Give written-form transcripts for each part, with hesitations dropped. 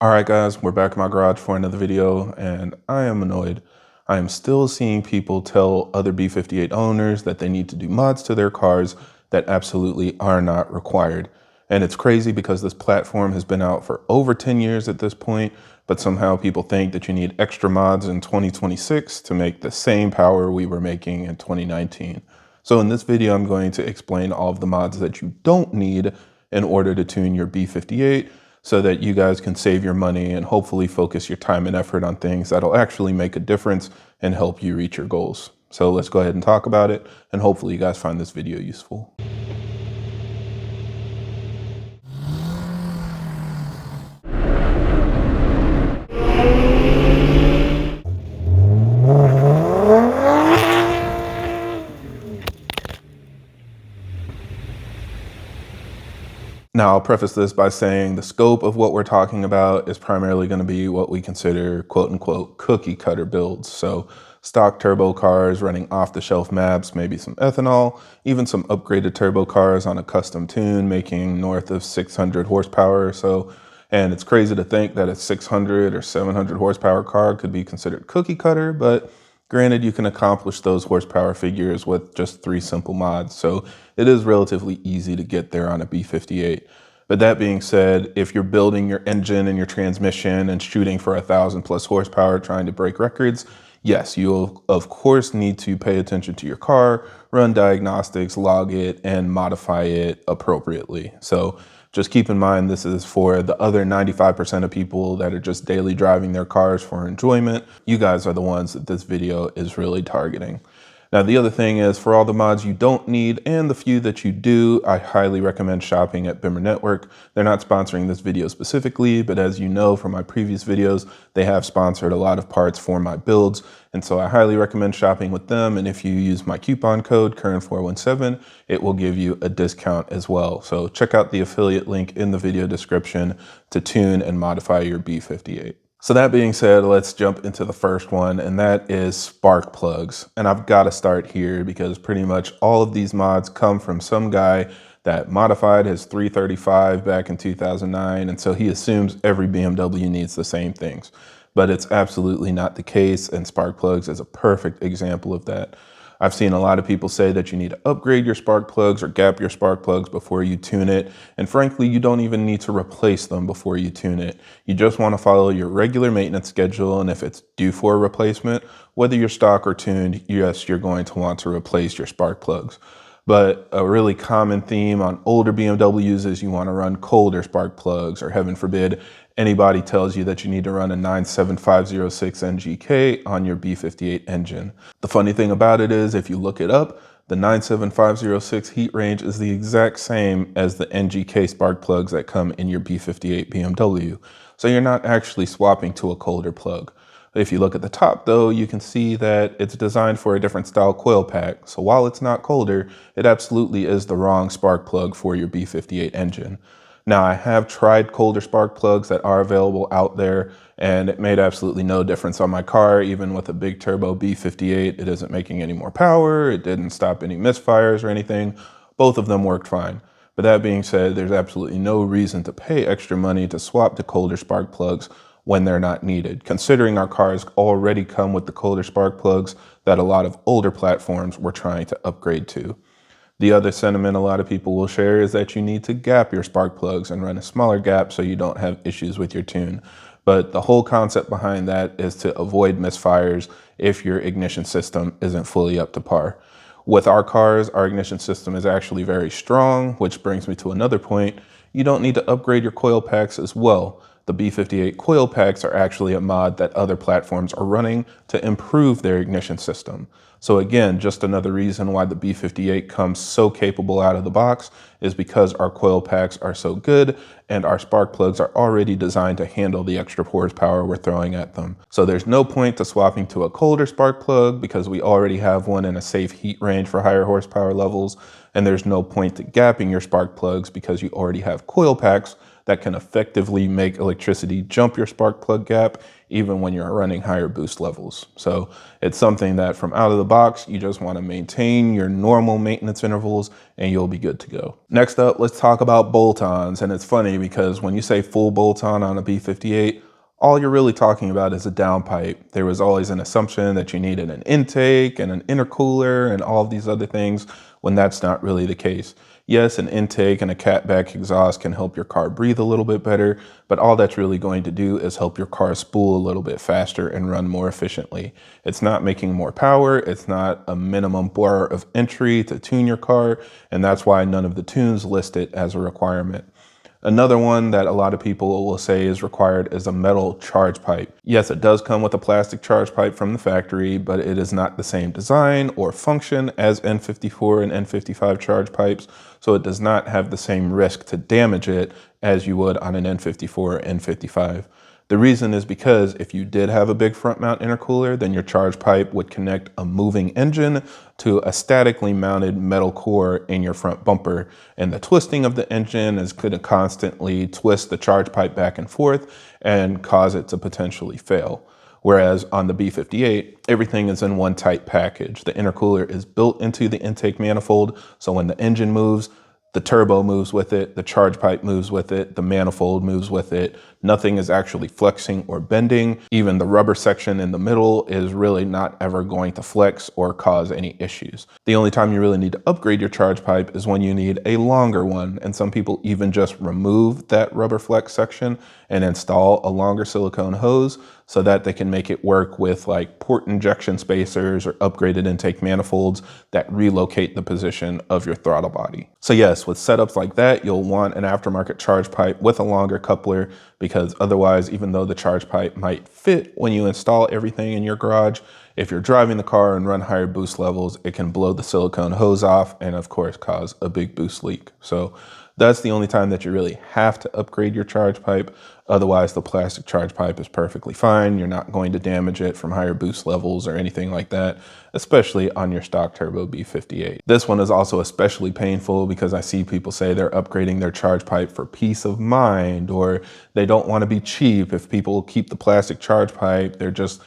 All right, guys, we're back in my garage for another video, and I am annoyed. I am still seeing people tell other B58 owners that they need to do mods to their cars that absolutely are not required. And it's crazy because this platform has been out for over 10 years at this point, but somehow people think that you need extra mods in 2026 to make the same power we were making in 2019. So in this video, I'm going to explain all of the mods that you don't need in order to tune your B58 so that you guys can save your money and hopefully focus your time and effort on things that'll actually make a difference and help you reach your goals. So let's go ahead and talk about it, and hopefully you guys find this video useful. Now, I'll preface this by saying the scope of what we're talking about is primarily going to be what we consider quote unquote cookie cutter builds. So stock turbo cars running off the shelf maps, maybe some ethanol, even some upgraded turbo cars on a custom tune making north of 600 horsepower or so. And it's crazy to think that a 600 or 700 horsepower car could be considered cookie cutter, but granted, you can accomplish those horsepower figures with just 3 simple mods, so it is relatively easy to get there on a B58. But that being said, if you're building your engine and your transmission and shooting for 1,000+ horsepower trying to break records, yes, you'll of course need to pay attention to your car, run diagnostics, log it, and modify it appropriately. So just keep in mind, this is for the other 95% of people that are just daily driving their cars for enjoyment. You guys are the ones that this video is really targeting. Now, the other thing is, for all the mods you don't need and the few that you do, I highly recommend shopping at Bimmer Network. They're not sponsoring this video specifically, but as you know from my previous videos, they have sponsored a lot of parts for my builds. And so I highly recommend shopping with them. And if you use my coupon code Current417, it will give you a discount as well. So check out the affiliate link in the video description to tune and modify your B58. So that being said, let's jump into the first one, and that is spark plugs. And I've got to start here because pretty much all of these mods come from some guy that modified his 335 back in 2009, and so he assumes every BMW needs the same things. But it's absolutely not the case, and spark plugs is a perfect example of that. I've seen a lot of people say that you need to upgrade your spark plugs or gap your spark plugs before you tune it. And frankly, you don't even need to replace them before you tune it. You just want to follow your regular maintenance schedule. And if it's due for a replacement, whether you're stock or tuned, yes, you're going to want to replace your spark plugs. But a really common theme on older BMWs is you want to run colder spark plugs, or heaven forbid, anybody tells you that you need to run a 97506 NGK on your B58 engine. The funny thing about it is, if you look it up, the 97506 heat range is the exact same as the NGK spark plugs that come in your B58 BMW. So you're not actually swapping to a colder plug. If you look at the top though, you can see that it's designed for a different style coil pack. So while it's not colder, it absolutely is the wrong spark plug for your B58 engine. Now, I have tried colder spark plugs that are available out there, and it made absolutely no difference on my car. Even with a big turbo B58, it isn't making any more power. It didn't stop any misfires or anything. Both of them worked fine. But that being said, there's absolutely no reason to pay extra money to swap to colder spark plugs when they're not needed, considering our cars already come with the colder spark plugs that a lot of older platforms were trying to upgrade to. The other sentiment a lot of people will share is that you need to gap your spark plugs and run a smaller gap so you don't have issues with your tune. But the whole concept behind that is to avoid misfires if your ignition system isn't fully up to par. With our cars, our ignition system is actually very strong, which brings me to another point. You don't need to upgrade your coil packs as well. The B58 coil packs are actually a mod that other platforms are running to improve their ignition system. So again, just another reason why the B58 comes so capable out of the box is because our coil packs are so good and our spark plugs are already designed to handle the extra horsepower we're throwing at them. So there's no point to swapping to a colder spark plug because we already have one in a safe heat range for higher horsepower levels. And there's no point to gapping your spark plugs because you already have coil packs that can effectively make electricity jump your spark plug gap even when you're running higher boost levels. So it's something that from out of the box, you just want to maintain your normal maintenance intervals and you'll be good to go. Next up, let's talk about bolt-ons. And it's funny because when you say full bolt-on on a B58, all you're really talking about is a downpipe. There was always an assumption that you needed an intake and an intercooler and all of these other things when that's not really the case. Yes, an intake and a catback exhaust can help your car breathe a little bit better, but all that's really going to do is help your car spool a little bit faster and run more efficiently. It's not making more power. It's not a minimum bar of entry to tune your car, and that's why none of the tunes list it as a requirement. Another one that a lot of people will say is required is a metal charge pipe. Yes, it does come with a plastic charge pipe from the factory, but it is not the same design or function as N54 and N55 charge pipes, so it does not have the same risk to damage it as you would on an N54 or N55. The reason is because if you did have a big front mount intercooler, then your charge pipe would connect a moving engine to a statically mounted metal core in your front bumper. And the twisting of the engine is going to constantly twist the charge pipe back and forth and cause it to potentially fail. Whereas on the B58, everything is in one tight package. The intercooler is built into the intake manifold, so when the engine moves, the turbo moves with it, the charge pipe moves with it, the manifold moves with it. Nothing is actually flexing or bending. Even the rubber section in the middle is really not ever going to flex or cause any issues. The only time you really need to upgrade your charge pipe is when you need a longer one. And some people even just remove that rubber flex section and install a longer silicone hose so that they can make it work with like port injection spacers or upgraded intake manifolds that relocate the position of your throttle body. So yes, with setups like that, you'll want an aftermarket charge pipe with a longer coupler, because otherwise, even though the charge pipe might fit when you install everything in your garage, if you're driving the car and run higher boost levels, it can blow the silicone hose off and of course cause a big boost leak. So that's the only time that you really have to upgrade your charge pipe. Otherwise, the plastic charge pipe is perfectly fine. You're not going to damage it from higher boost levels or anything like that, especially on your stock turbo B58. This one is also especially painful because I see people say they're upgrading their charge pipe for peace of mind, or they don't want to be cheap. If people keep the plastic charge pipe, they're just,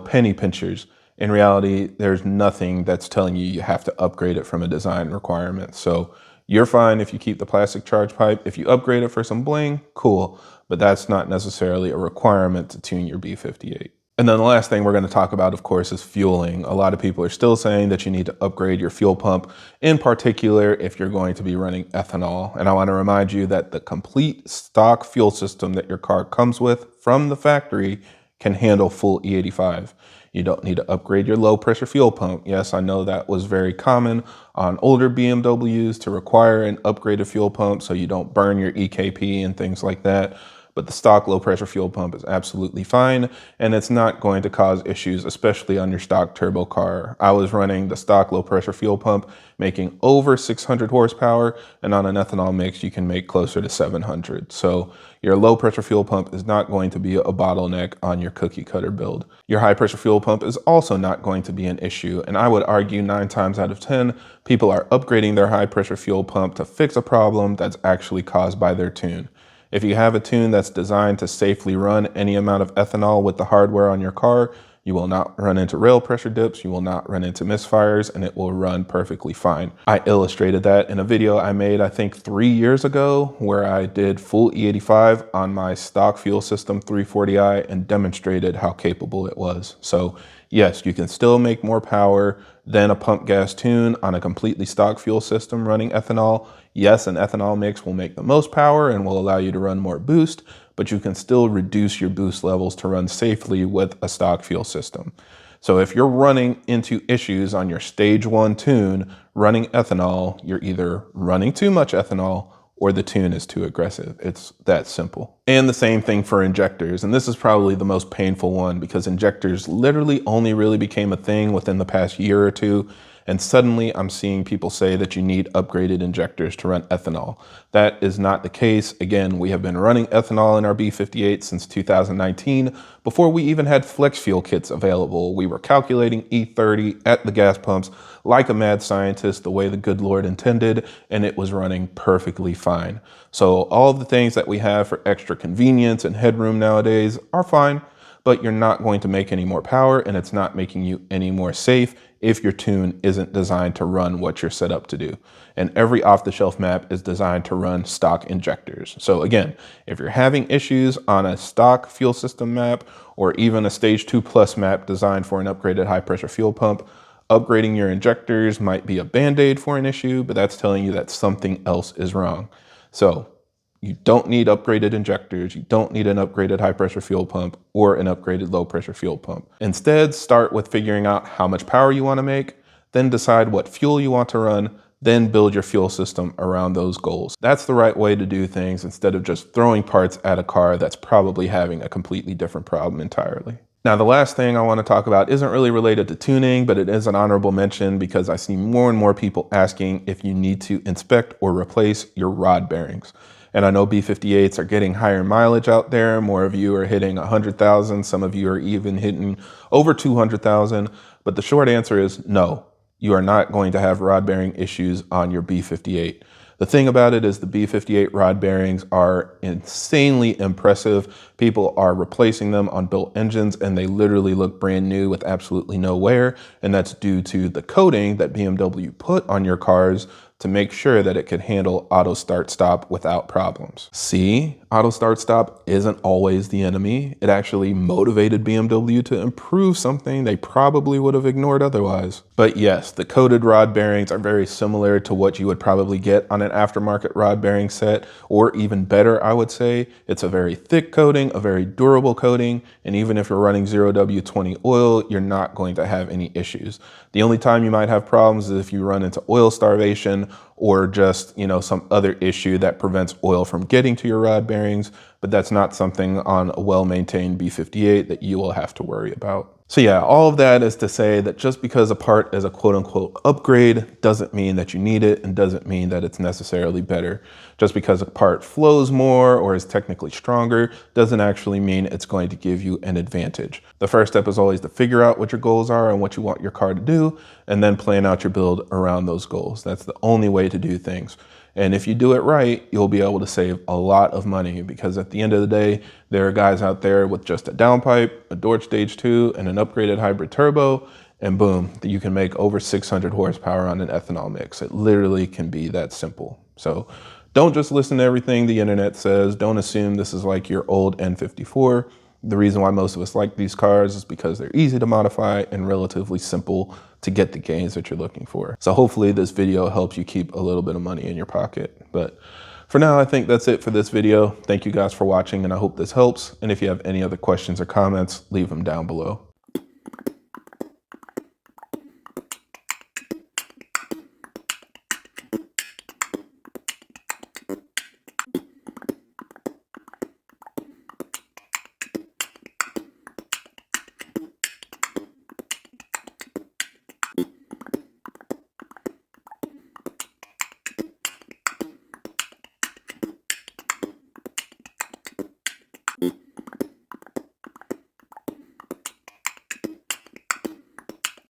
penny pinchers. In reality, there's nothing that's telling you have to upgrade it from a design requirement. So you're fine if you keep the plastic charge pipe. If you upgrade it for some bling, cool. But that's not necessarily a requirement to tune your B58. And then the last thing we're going to talk about, of course, is fueling. A lot of people are still saying that you need to upgrade your fuel pump, in particular if you're going to be running ethanol. And I want to remind you that the complete stock fuel system that your car comes with from the factory can handle full E85. You don't need to upgrade your low pressure fuel pump. Yes, I know that was very common on older BMWs to require an upgraded fuel pump so you don't burn your EKP and things like that. But the stock low pressure fuel pump is absolutely fine, and it's not going to cause issues, especially on your stock turbo car. I was running the stock low pressure fuel pump, making over 600 horsepower, and on an ethanol mix, you can make closer to 700. So your low pressure fuel pump is not going to be a bottleneck on your cookie cutter build. Your high pressure fuel pump is also not going to be an issue, and I would argue 9 times out of 10, people are upgrading their high pressure fuel pump to fix a problem that's actually caused by their tune. If you have a tune that's designed to safely run any amount of ethanol with the hardware on your car, you will not run into rail pressure dips, you will not run into misfires, and it will run perfectly fine. I illustrated that in a video I made, I think 3 years ago, where I did full E85 on my stock fuel system 340i and demonstrated how capable it was. So yes, you can still make more power than a pump gas tune on a completely stock fuel system running ethanol. Yes, an ethanol mix will make the most power and will allow you to run more boost, but you can still reduce your boost levels to run safely with a stock fuel system. So if you're running into issues on your stage 1 tune running ethanol, you're either running too much ethanol or the tune is too aggressive. It's that simple. And the same thing for injectors. And this is probably the most painful one because injectors literally only really became a thing within the past year or two. And suddenly I'm seeing people say that you need upgraded injectors to run ethanol. That is not the case. Again, we have been running ethanol in our B58 since 2019. Before we even had flex fuel kits available, we were calculating E30 at the gas pumps like a mad scientist, the way the good Lord intended, and it was running perfectly fine. So all of the things that we have for extra convenience and headroom nowadays are fine, but you're not going to make any more power, and it's not making you any more safe if your tune isn't designed to run what you're set up to do. And every off-the-shelf map is designed to run stock injectors. So again, if you're having issues on a stock fuel system map or even a stage 2+ map designed for an upgraded high-pressure fuel pump, upgrading your injectors might be a band-aid for an issue, but that's telling you that something else is wrong. So you don't need upgraded injectors, you don't need an upgraded high pressure fuel pump or an upgraded low pressure fuel pump. Instead, start with figuring out how much power you want to make, then decide what fuel you want to run, then build your fuel system around those goals. That's the right way to do things instead of just throwing parts at a car that's probably having a completely different problem entirely. Now, the last thing I want to talk about isn't really related to tuning, but it is an honorable mention because I see more and more people asking if you need to inspect or replace your rod bearings. And I know B58s are getting higher mileage out there. More of you are hitting 100,000. Some of you are even hitting over 200,000. But the short answer is no, you are not going to have rod bearing issues on your B58. The thing about it is the B58 rod bearings are insanely impressive. People are replacing them on built engines and they literally look brand new with absolutely no wear. And that's due to the coating that BMW put on your cars to make sure that it could handle auto start stop without problems. See, auto start stop isn't always the enemy. It actually motivated BMW to improve something they probably would have ignored otherwise. But yes, the coated rod bearings are very similar to what you would probably get on an aftermarket rod bearing set, or even better, I would say. It's a very thick coating, a very durable coating, and even if you're running 0W20 oil, you're not going to have any issues. The only time you might have problems is if you run into oil starvation or just, some other issue that prevents oil from getting to your rod bearings, but that's not something on a well-maintained B58 that you will have to worry about. So yeah, all of that is to say that just because a part is a quote-unquote upgrade doesn't mean that you need it and doesn't mean that it's necessarily better. Just because a part flows more or is technically stronger doesn't actually mean it's going to give you an advantage. The first step is always to figure out what your goals are and what you want your car to do, and then plan out your build around those goals. That's the only way to do things. And if you do it right, you'll be able to save a lot of money, because at the end of the day, there are guys out there with just a downpipe, a Dodge Stage 2, and an upgraded hybrid turbo, and boom, you can make over 600 horsepower on an ethanol mix. It literally can be that simple. So don't just listen to everything the internet says. Don't assume this is like your old N54. The reason why most of us like these cars is because they're easy to modify and relatively simple to get the gains that you're looking for. So hopefully this video helps you keep a little bit of money in your pocket. But for now, I think that's it for this video. Thank you guys for watching, and I hope this helps. And if you have any other questions or comments, leave them down below.